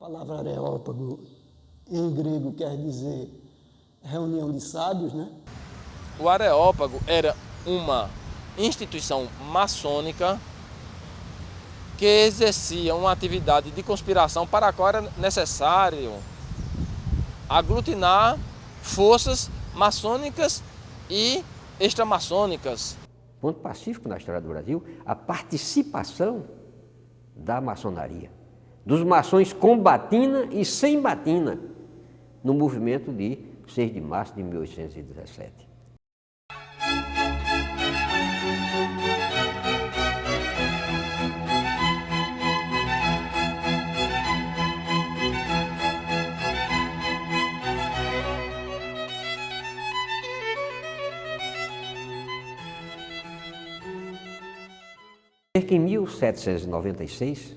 A palavra Areópago, em grego, quer dizer reunião de sábios, né? O Areópago era uma instituição maçônica que exercia uma atividade de conspiração para a qual era necessário aglutinar forças maçônicas e extramaçônicas. Ponto pacífico na história do Brasil, a participação da maçonaria, dos maçons com batina e sem batina, no movimento de 6 de março de 1817. Em 1796,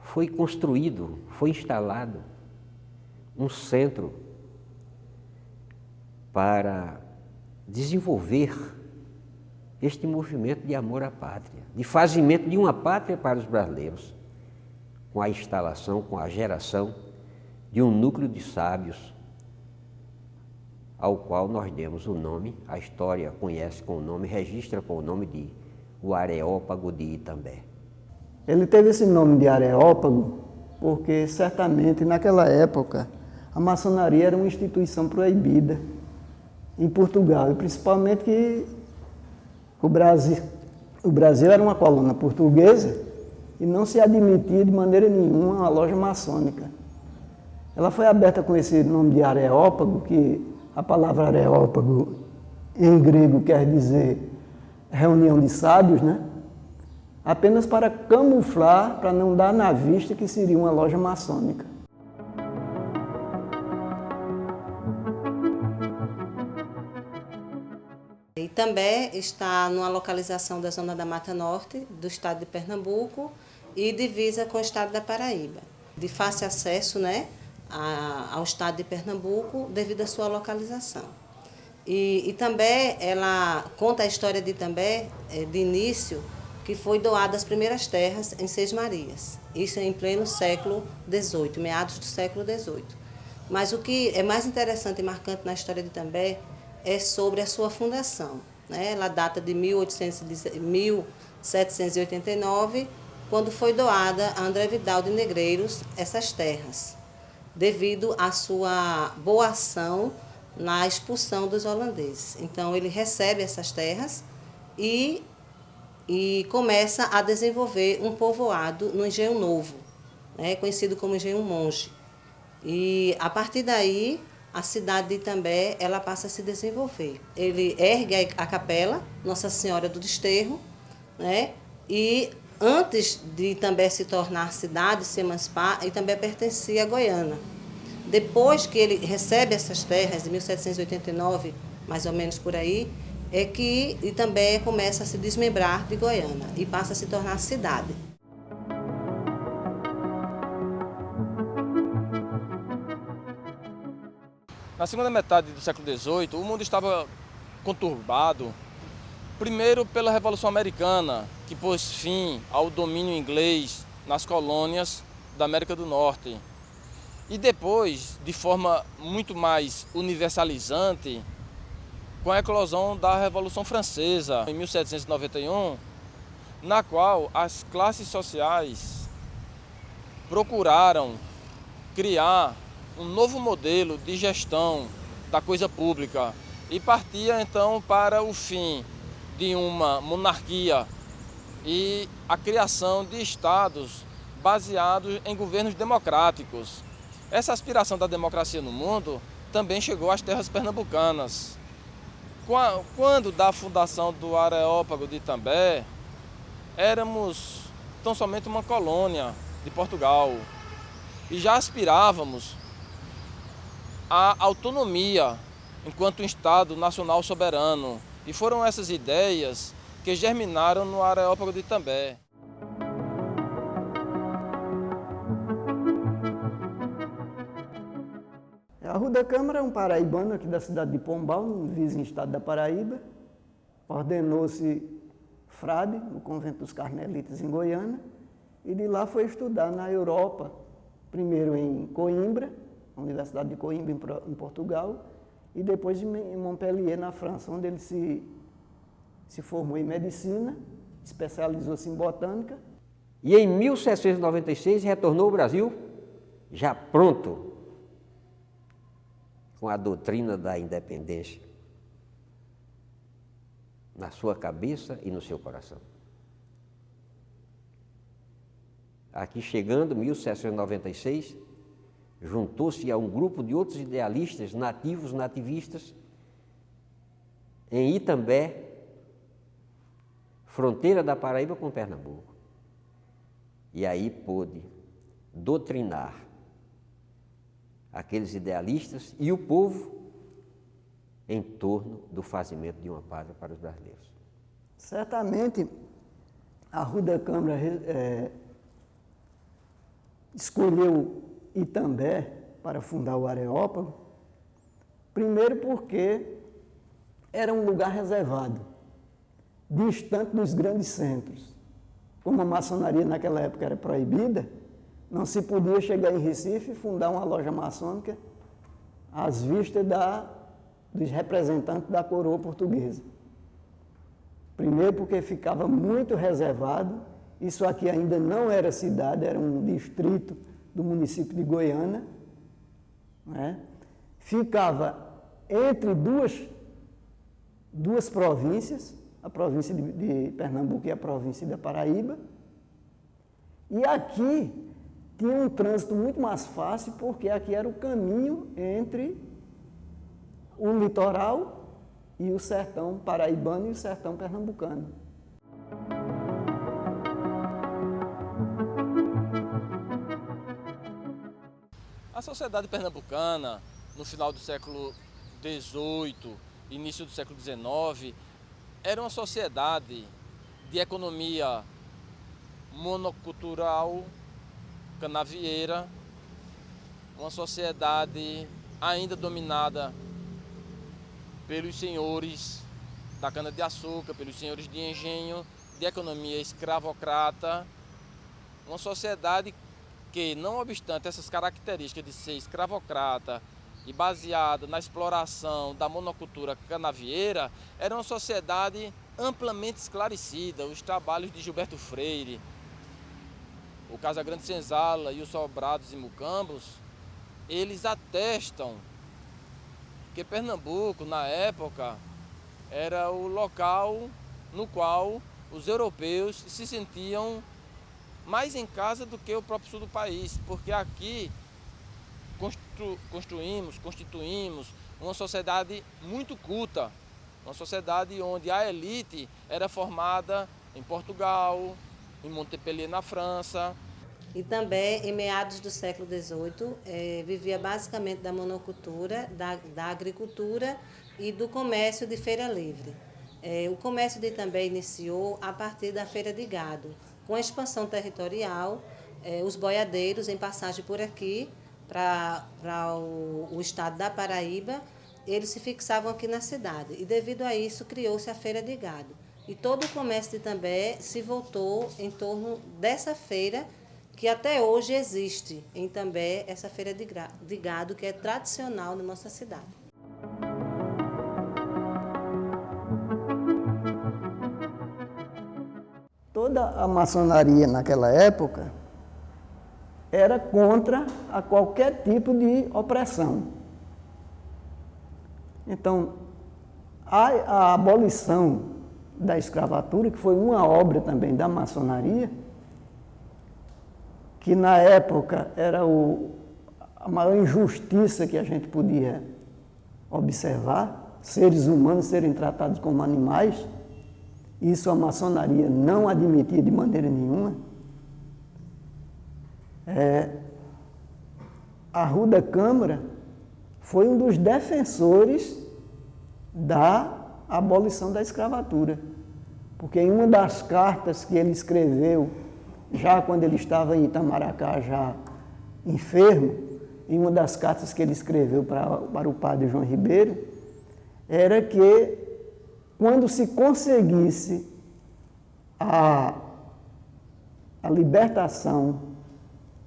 foi construído, foi instalado um centro para desenvolver este movimento de amor à pátria, de fazimento de uma pátria para os brasileiros, com a instalação, com a geração de um núcleo de sábios, ao qual nós demos o nome, a história conhece com o nome, registra com o nome de o Areópago de Itambé. Ele teve esse nome de Areópago porque, certamente, naquela época, a maçonaria era uma instituição proibida em Portugal, e principalmente que o Brasil era uma colônia portuguesa e não se admitia de maneira nenhuma uma loja maçônica. Ela foi aberta com esse nome de Areópago, que a palavra Areópago, em grego, quer dizer reunião de sábios, né? Apenas para camuflar, para não dar na vista que seria uma loja maçônica. Itambé está numa localização da zona da Mata Norte, do estado de Pernambuco, e divisa com o estado da Paraíba. De fácil acesso, né, ao estado de Pernambuco, devido à sua localização. E Itambé, ela conta a história de Itambé, de início, que foi doada as primeiras terras em Seis Marias. Isso em pleno século XVIII, meados do século XVIII. Mas o que é mais interessante e marcante na história de Itambé é sobre a sua fundação, né? Ela data de 1789, quando foi doada a André Vidal de Negreiros essas terras, devido à sua boa ação na expulsão dos holandeses. Então, ele recebe essas terras e começa a desenvolver um povoado no Engenho Novo, né, conhecido como Engenho Monge. E, a partir daí, a cidade de Itambé ela passa a se desenvolver. Ele ergue a capela Nossa Senhora do Desterro, né, e antes de Itambé se tornar cidade, se emancipar, Itambé pertencia à Goiânia. Depois que ele recebe essas terras, em 1789, mais ou menos por aí, é que Itambé começa a se desmembrar de Goiânia e passa a se tornar cidade. Na segunda metade do século XVIII, o mundo estava conturbado, primeiro pela Revolução Americana, que pôs fim ao domínio inglês nas colônias da América do Norte. E depois, de forma muito mais universalizante, com a eclosão da Revolução Francesa, em 1791, na qual as classes sociais procuraram criar um novo modelo de gestão da coisa pública e partia então para o fim de uma monarquia e a criação de estados baseados em governos democráticos. Essa aspiração da democracia no mundo também chegou às terras pernambucanas. Quando da fundação do Areópago de Itambé, éramos tão somente uma colônia de Portugal e já aspirávamos à autonomia enquanto um Estado nacional soberano. E foram essas ideias que germinaram no Areópago de Itambé. A Arruda Câmara é um paraibano aqui da cidade de Pombal, no vizinho estado da Paraíba. Ordenou-se frade no convento dos Carmelitas em Goiânia e de lá foi estudar na Europa primeiro em Coimbra, na Universidade de Coimbra, em Portugal, e depois em Montpellier, na França, onde ele se formou em medicina, especializou-se em botânica. E em 1796 retornou ao Brasil, já pronto com a doutrina da independência na sua cabeça e no seu coração. Aqui chegando, 1796, juntou-se a um grupo de outros idealistas nativos, nativistas, em Itambé, fronteira da Paraíba com Pernambuco. E aí pôde doutrinar aqueles idealistas e o povo em torno do fazimento de uma pátria para os brasileiros. Certamente, a Arruda Câmara escolheu Itambé para fundar o Areópago, primeiro porque era um lugar reservado, distante dos grandes centros. Como a maçonaria naquela época era proibida, não se podia chegar em Recife e fundar uma loja maçônica às vistas dos representantes da coroa portuguesa. Primeiro porque ficava muito reservado, isso aqui ainda não era cidade, era um distrito do município de Goiânia, né? Ficava entre duas províncias, a província de Pernambuco e a província da Paraíba, e aqui tinha um trânsito muito mais fácil, porque aqui era o caminho entre o litoral e o sertão paraibano e o sertão pernambucano. A sociedade pernambucana, no final do século XVIII, início do século XIX, era uma sociedade de economia monocultural, canavieira, uma sociedade ainda dominada pelos senhores da cana-de-açúcar, pelos senhores de engenho, de economia escravocrata, uma sociedade que, não obstante essas características de ser escravocrata e baseada na exploração da monocultura canavieira, era uma sociedade amplamente esclarecida. Os trabalhos de Gilberto Freire, o Casagrande Senzala e os Sobrados e Mucambos, eles atestam que Pernambuco, na época, era o local no qual os europeus se sentiam mais em casa do que o próprio sul do país, porque aqui constituímos uma sociedade muito culta, uma sociedade onde a elite era formada em Portugal, em Montpellier, na França. E também, em meados do século XVIII, vivia basicamente da monocultura, da agricultura e do comércio de feira livre. O comércio de Itambé iniciou a partir da feira de gado. Com a expansão territorial, os boiadeiros, em passagem por aqui, para o estado da Paraíba, eles se fixavam aqui na cidade. E devido a isso, criou-se a feira de gado. E todo o comércio de Itambé se voltou em torno dessa feira, que até hoje existe em Itambé, essa feira de gado, que é tradicional na nossa cidade. Toda a maçonaria naquela época era contra a qualquer tipo de opressão. Então, a abolição da escravatura, que foi uma obra também da maçonaria, que na época era a maior injustiça que a gente podia observar, seres humanos serem tratados como animais. Isso a maçonaria não admitia de maneira nenhuma. A Arruda Câmara foi um dos defensores da abolição da escravatura, porque em uma das cartas que ele escreveu, já quando ele estava em Itamaracá, já enfermo, em uma das cartas que ele escreveu para o padre João Ribeiro, era que quando se conseguisse a libertação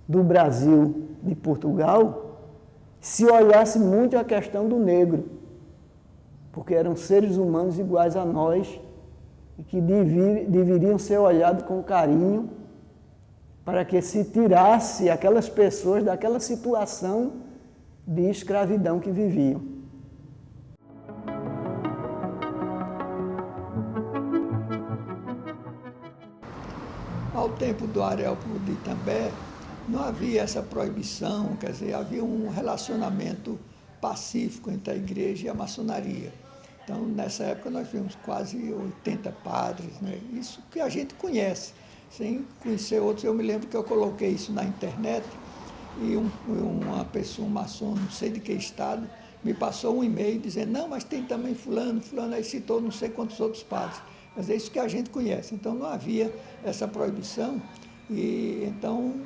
do Brasil de Portugal se olhasse muito a questão do negro, porque eram seres humanos iguais a nós e que deveriam ser olhados com carinho para que se tirasse aquelas pessoas daquela situação de escravidão que viviam. Ao tempo do Areópago de Itambé, não havia essa proibição, quer dizer, havia um relacionamento pacífico entre a igreja e a maçonaria. Então, nessa época, nós tivemos quase 80 padres, né? Isso que a gente conhece, sem conhecer outros. Eu me lembro que eu coloquei isso na internet e uma pessoa, um maçom, não sei de que estado, me passou um e-mail dizendo, não, mas tem também fulano, aí citou não sei quantos outros padres. Mas é isso que a gente conhece. Então, não havia essa proibição e, então,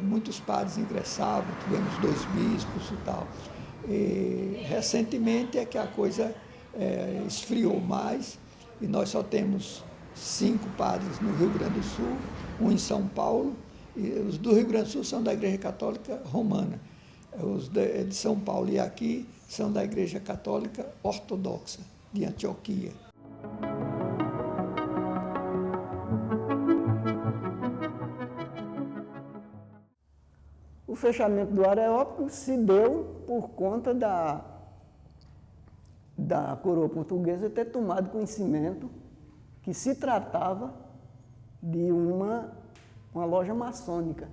muitos padres ingressavam, tivemos 2 bispos e tal. E, recentemente é que a coisa esfriou mais e nós só temos 5 padres no Rio Grande do Sul, um em São Paulo, e os do Rio Grande do Sul são da Igreja Católica Romana. Os de São Paulo e aqui são da Igreja Católica Ortodoxa, de Antioquia. O fechamento do Areópago se deu por conta da coroa portuguesa ter tomado conhecimento que se tratava de uma loja maçônica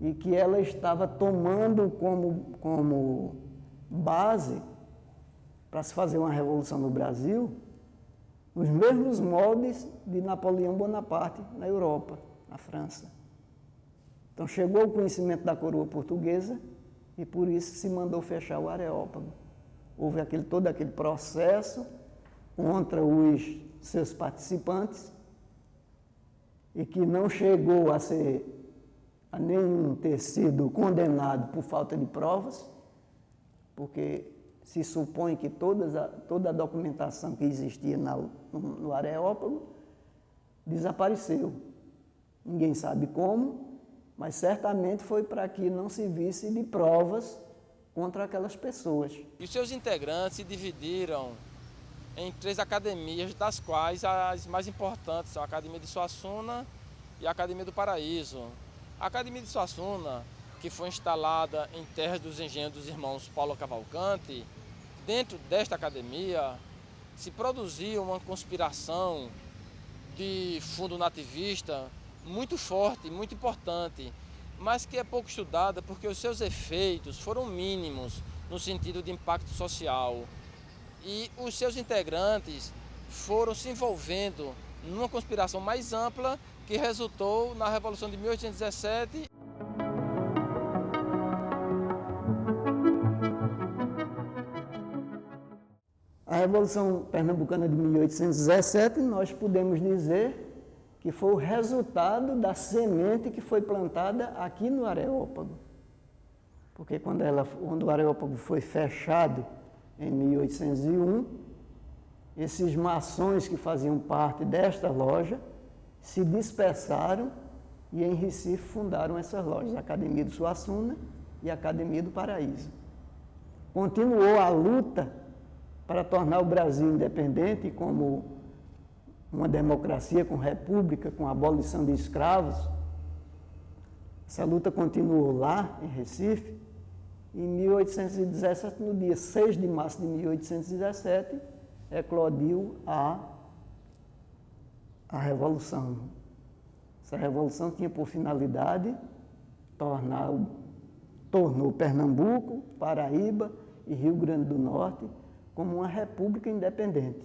e que ela estava tomando como base para se fazer uma revolução no Brasil os mesmos moldes de Napoleão Bonaparte na Europa, na França. Então chegou o conhecimento da coroa portuguesa e por isso se mandou fechar o Areópago. Houve todo aquele processo contra os seus participantes e que não chegou a nenhum ter sido condenado por falta de provas, porque se supõe que toda a documentação que existia no Areópago desapareceu. Ninguém sabe como, mas certamente foi para que não se visse de provas contra aquelas pessoas. E os seus integrantes se dividiram em 3 academias, das quais as mais importantes são a Academia de Suassuna e a Academia do Paraíso. A Academia de Suassuna, que foi instalada em terras dos engenhos dos irmãos Paulo Cavalcante, dentro desta academia se produziu uma conspiração de fundo nativista muito forte, muito importante, mas que é pouco estudada porque os seus efeitos foram mínimos no sentido de impacto social. E os seus integrantes foram se envolvendo numa conspiração mais ampla que resultou na Revolução de 1817. A Revolução Pernambucana de 1817, nós podemos dizer que foi o resultado da semente que foi plantada aqui no Areópago. Porque quando o Areópago foi fechado em 1801, esses maçons que faziam parte desta loja se dispersaram e em Recife fundaram essas lojas, a Academia do Suassuna e a Academia do Paraíso. Continuou a luta para tornar o Brasil independente como uma democracia com república, com abolição de escravos. Essa luta continuou lá, em Recife. Em 1817, no dia 6 de março de 1817, eclodiu a Revolução. Essa Revolução tinha por finalidade tornou Pernambuco, Paraíba e Rio Grande do Norte como uma república independente.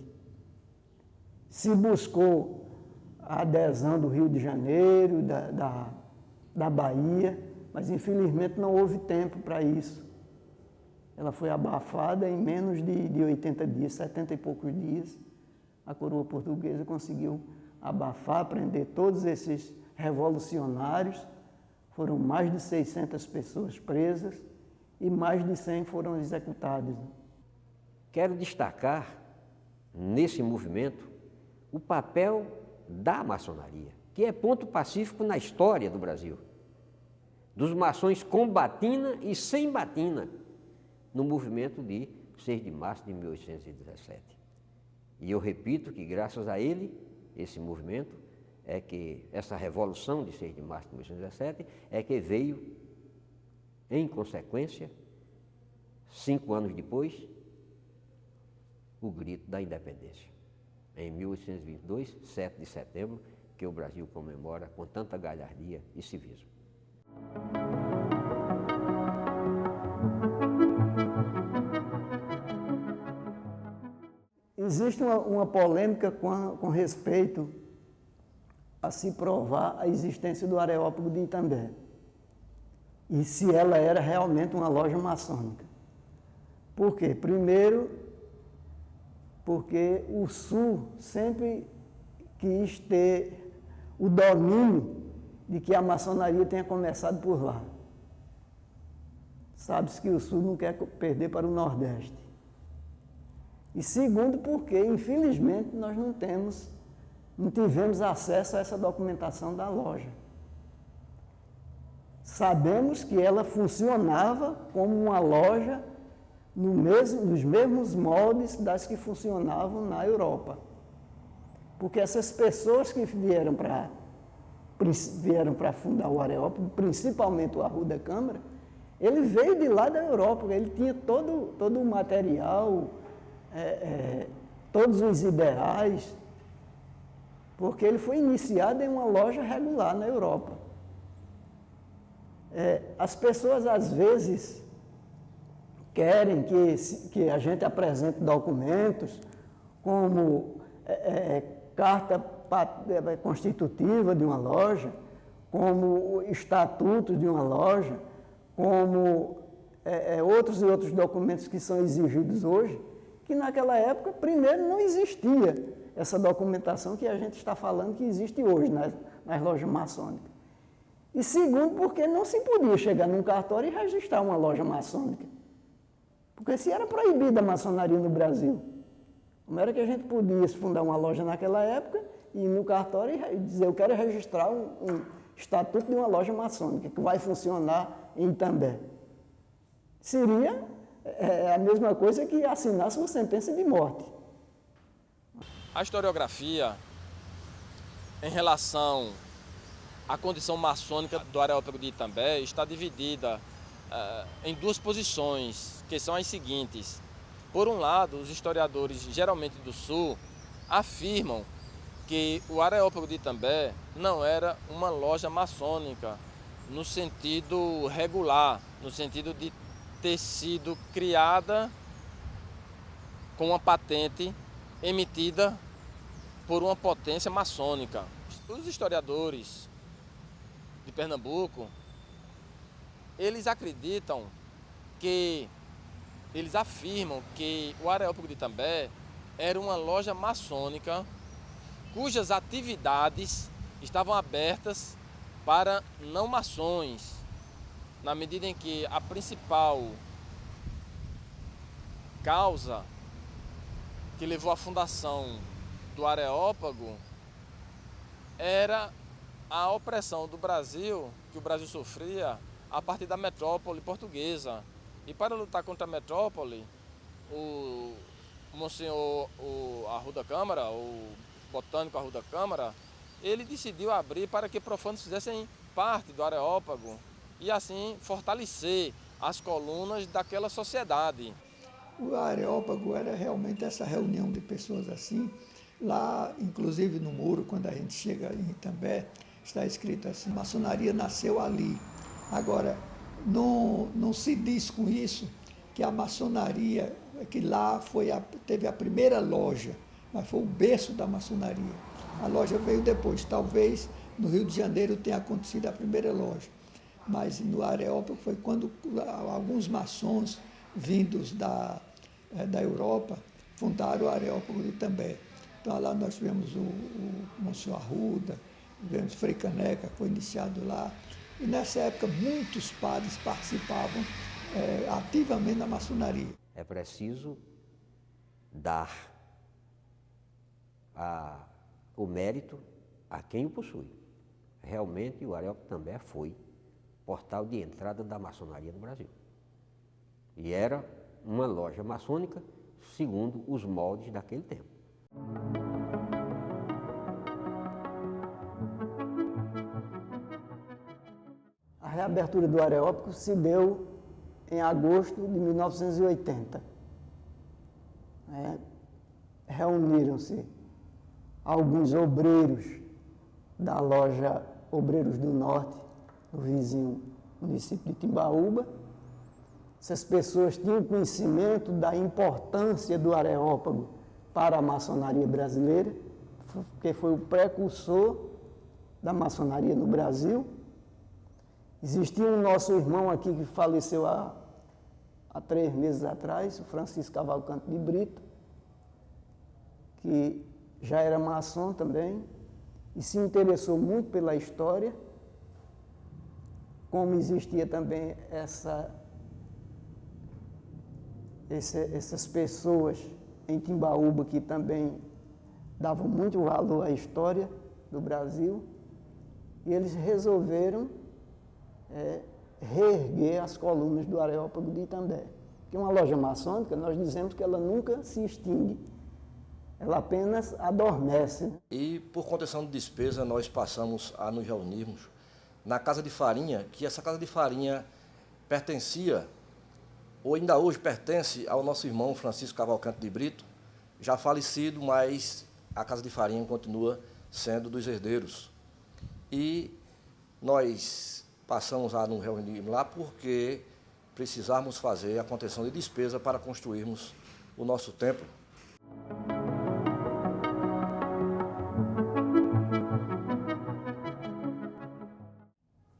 Se buscou a adesão do Rio de Janeiro, da Bahia, mas infelizmente não houve tempo para isso. Ela foi abafada em menos de 80 dias, 70 e poucos dias. A coroa portuguesa conseguiu abafar, prender todos esses revolucionários. Foram mais de 600 pessoas presas e mais de 100 foram executadas. Quero destacar, nesse movimento, o papel da maçonaria, que é ponto pacífico na história do Brasil. dos maçons com batina e sem batina no movimento de 6 de março de 1817. E eu repito que graças a ele, esse movimento, é que essa revolução de 6 de março de 1817 é que veio, em consequência, 5 anos depois, o grito da independência. Em 1822, 7 de setembro, que o Brasil comemora com tanta galhardia e civismo. Existe uma polêmica com respeito a se provar a existência do Areópago de Itambé e se ela era realmente uma loja maçônica. Por quê? Primeiro, porque o Sul sempre quis ter o domínio de que a maçonaria tenha começado por lá. Sabe-se que o Sul não quer perder para o Nordeste. E segundo, porque, infelizmente, nós não tivemos acesso a essa documentação da loja. Sabemos que ela funcionava como uma loja nos mesmos moldes das que funcionavam na Europa. Porque essas pessoas que vieram para fundar o Areópago, principalmente o Arruda Câmara, ele veio de lá da Europa, ele tinha todo o material, todos os ideais, porque ele foi iniciado em uma loja regular na Europa. As pessoas, às vezes, querem que a gente apresente documentos como carta constitutiva de uma loja, como estatutos de uma loja, como outros e outros documentos que são exigidos hoje, que naquela época, primeiro, não existia essa documentação que a gente está falando que existe hoje nas lojas maçônicas. E segundo, porque não se podia chegar num cartório e registrar uma loja maçônica. Porque se era proibida a maçonaria no Brasil, como era que a gente podia fundar uma loja naquela época e ir no cartório e dizer, eu quero registrar um estatuto de uma loja maçônica que vai funcionar em Itambé? Seria a mesma coisa que assinasse uma sentença de morte. A historiografia, em relação à condição maçônica do Areópago de Itambé, está dividida em duas posições, que são as seguintes. Por um lado, os historiadores, geralmente do Sul, afirmam que o Areópago de Itambé não era uma loja maçônica no sentido regular, no sentido de ter sido criada com uma patente emitida por uma potência maçônica. Os historiadores de Pernambuco, eles afirmam que o Areópago de Itambé era uma loja maçônica cujas atividades estavam abertas para não maçons, na medida em que a principal causa que levou à fundação do Areópago era a opressão do Brasil, que o Brasil sofria a partir da metrópole portuguesa. E para lutar contra a metrópole, o Monsenhor Arruda Câmara, o botânico Arruda Câmara, ele decidiu abrir para que profanos fizessem parte do Areópago e assim fortalecer as colunas daquela sociedade. O Areópago era realmente essa reunião de pessoas assim. Lá, inclusive no muro, quando a gente chega em Itambé, está escrito assim, maçonaria nasceu ali. Agora, não se diz com isso que a maçonaria, que lá teve a primeira loja, mas foi o berço da maçonaria. A loja veio depois, talvez no Rio de Janeiro tenha acontecido a primeira loja, mas no Areópago foi quando alguns maçons vindos da Europa fundaram o Areópago de Itambé. Então lá nós tivemos o Monsenhor Arruda, tivemos Frei Caneca, que foi iniciado lá, e nessa época muitos padres participavam ativamente da maçonaria. É preciso dar o mérito a quem o possui. Realmente o Areópago também foi portal de entrada da maçonaria no Brasil. E era uma loja maçônica segundo os moldes daquele tempo. A reabertura do Areópago se deu em agosto de 1980. Reuniram-se alguns obreiros da loja Obreiros do Norte, no vizinho município de Timbaúba. Essas pessoas tinham conhecimento da importância do Areópago para a maçonaria brasileira, porque foi o precursor da maçonaria no Brasil. Existia um nosso irmão aqui que faleceu há 3 meses atrás, o Francisco Cavalcante de Brito, que já era maçom também, e se interessou muito pela história, como existia também essas pessoas em Timbaúba que também davam muito valor à história do Brasil, e eles resolveram reerguer as colunas do Areópago de Itambé. Que é uma loja maçônica, nós dizemos que ela nunca se extingue, ela apenas adormece. Né? E por contenção de despesa, nós passamos a nos reunirmos na Casa de Farinha, que essa Casa de Farinha pertencia, ou ainda hoje pertence, ao nosso irmão Francisco Cavalcante de Brito, já falecido, mas a Casa de Farinha continua sendo dos herdeiros. E nós passamos a nos reunir lá porque precisávamos fazer a contenção de despesa para construirmos o nosso templo.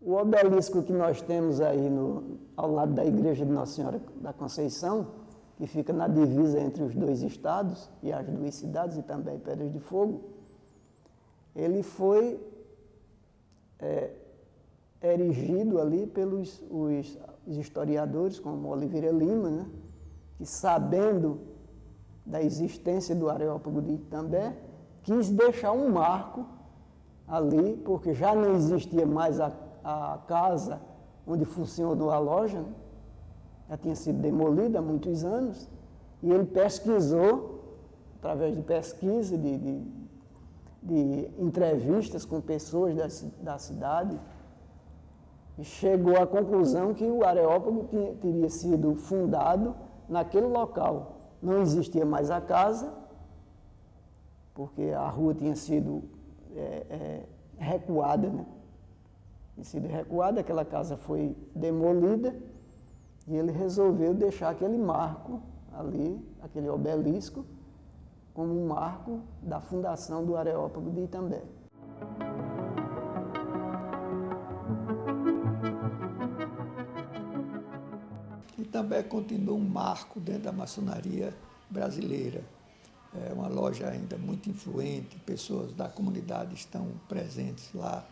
O obelisco que nós temos aí ao lado da igreja de Nossa Senhora da Conceição, que fica na divisa entre os 2 estados e as 2 cidades, e também Pedras de Fogo, ele foi erigido ali pelos os historiadores, como Oliveira Lima, né, que, sabendo da existência do Areópago de Itambé, quis deixar um marco ali, porque já não existia mais a casa onde funcionou a loja, né? Já tinha sido demolida há muitos anos, e ele pesquisou, através de pesquisa, de entrevistas com pessoas da cidade, e chegou à conclusão que o Areópago teria sido fundado naquele local. Não existia mais a casa, porque a rua tinha sido recuada, né? Tinha sido recuada, aquela casa foi demolida, e ele resolveu deixar aquele marco ali, aquele obelisco, como um marco da fundação do Areópago de Itambé. Itambé continua um marco dentro da maçonaria brasileira. É uma loja ainda muito influente, pessoas da comunidade estão presentes lá,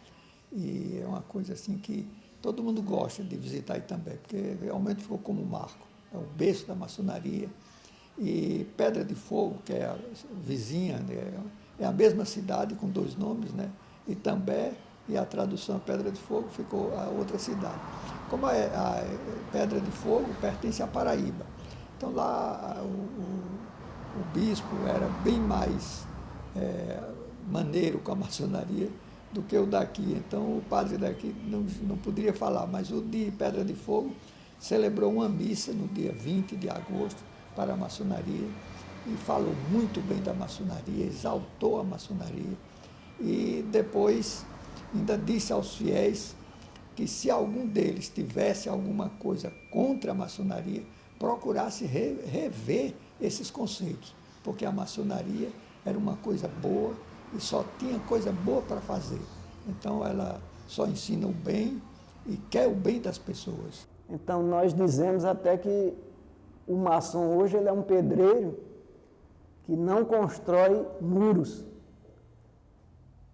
e é uma coisa assim que todo mundo gosta de visitar Itambé, porque realmente ficou como um marco. É o berço da maçonaria. E Pedra de Fogo, que é a vizinha, né, é a mesma cidade com 2 nomes, né? Itambé, e a tradução Pedra de Fogo ficou a outra cidade. Como a Pedra de Fogo pertence à Paraíba, então lá o bispo era bem mais maneiro com a maçonaria do que o daqui. Então o padre daqui não poderia falar, mas o de Pedra de Fogo celebrou uma missa no dia 20 de agosto para a maçonaria e falou muito bem da maçonaria, exaltou a maçonaria e depois ainda disse aos fiéis que se algum deles tivesse alguma coisa contra a maçonaria, procurasse rever esses conceitos, porque a maçonaria era uma coisa boa e só tinha coisa boa para fazer. Então ela só ensina o bem e quer o bem das pessoas. Então nós dizemos até que o maçom hoje ele é um pedreiro que não constrói muros,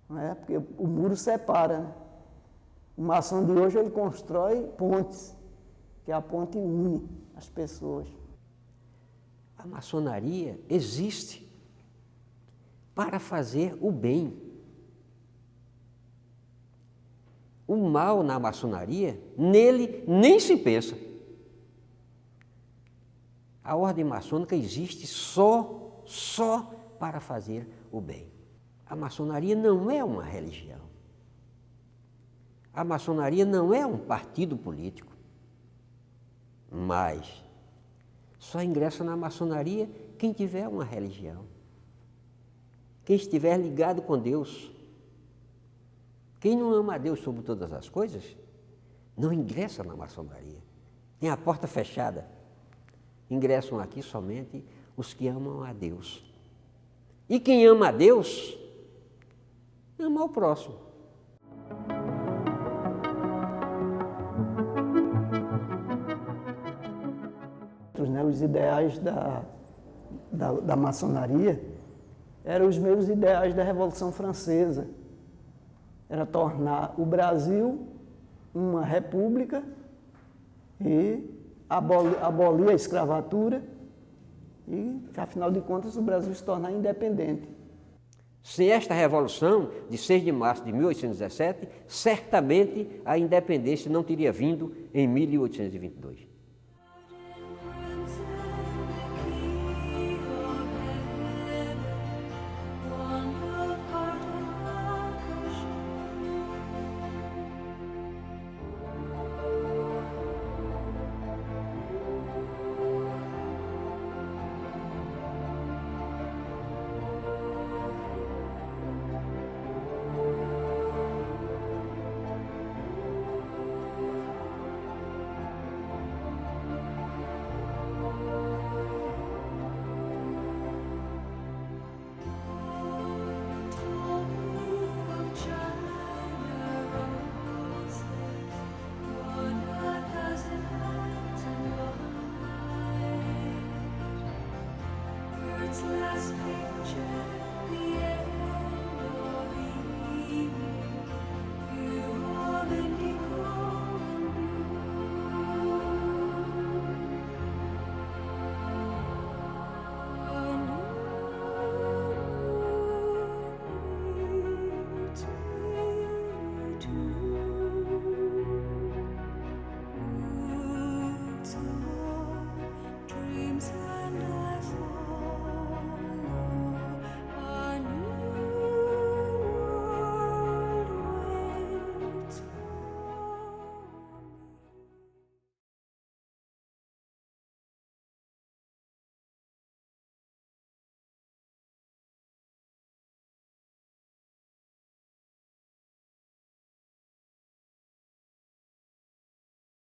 não é? Porque o muro separa, né? O maçom de hoje ele constrói pontes, que a ponte une as pessoas. A maçonaria existe para fazer o bem. O mal na maçonaria, nele nem se pensa. A ordem maçônica existe só para fazer o bem. A maçonaria não é uma religião. A maçonaria não é um partido político. Mas só ingressa na maçonaria quem tiver uma religião. Quem estiver ligado com Deus. Quem não ama a Deus sobre todas as coisas, não ingressa na maçonaria. Tem a porta fechada. Ingressam aqui somente os que amam a Deus. E quem ama a Deus, ama o próximo. Os ideais da maçonaria eram os mesmos ideais da Revolução Francesa. Era tornar o Brasil uma república e abolir a escravatura e, afinal de contas, o Brasil se tornar independente. Sem esta revolução de 6 de março de 1817, certamente a independência não teria vindo em 1822. Last picture, the end.